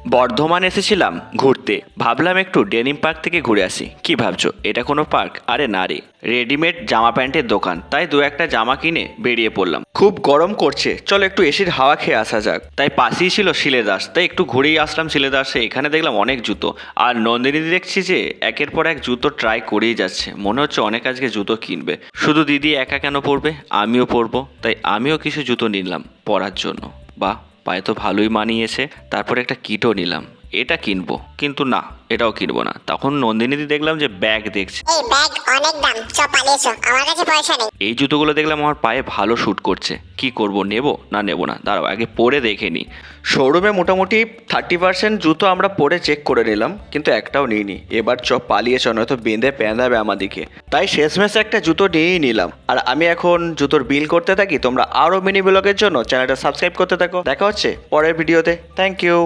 বর্ধমান এসেছিলাম ঘুরতে, ভাবলাম একটু ডেনিম পার্ক থেকে ঘুরে আসি। কি ভাবছো, এটা কোনো পার্ক? আরে না রে, রেডিমেড জামা প্যান্টের দোকান। তাই দু একটা জামা কিনে বেরিয়ে পড়লাম। খুব গরম করছে, চলো একটু এসির হাওয়া খেয়ে আসা যাক। তাই পাশেই ছিল শিলেদাস, তাই একটু ঘুরেই আসলাম শিলেদাসে। এখানে দেখলাম অনেক জুতো, আর নন্দিনী দেখছি যে একের পর এক জুতো ট্রাই করেই যাচ্ছে। মনে হচ্ছে অনেক আজকে জুতো কিনবে। শুধু দিদি একা কেন পরবে, আমিও পরবো। তাই আমিও কিছু জুতো নিলাম পরার জন্য। বাহ, পায়ে তো ভালোই মানিয়েছে। তারপর একটা কিটও নিলাম, এটা কিনবো। কিন্তু না, এটাও কিনবো না। তখন নন্দিনীদি দেখলাম যে ব্যাগ দেখছে। এই ব্যাগ অনেক দাম, চ পালিয়েছো, আমার কাছে পয়সা নেই। এই জুতোগুলো দেখলাম আমার পায়ে ভালো শ্যুট করছে। কি করব, নেব না নেব না, দাঁড়াও আগে পরে দেখে নিই। শোরুমে মোটামুটি 30% জুতো আমরা পরে চেক করে নিলাম, কিন্তু একটাও নিইনি। এবার পালিয়ে নয়তো বেঁধে পেঁধাবে আমাদিকে। তাই শেষমেশ একটা জুতো নিয়েই নিলাম। আর আমি এখন জুতোর বিল করতে থাকি। তোমরা আরও মিনি ব্লগের জন্য চ্যানেলটা সাবস্ক্রাইব করতে থাকো। দেখা হচ্ছে পরের ভিডিওতে। Thank you.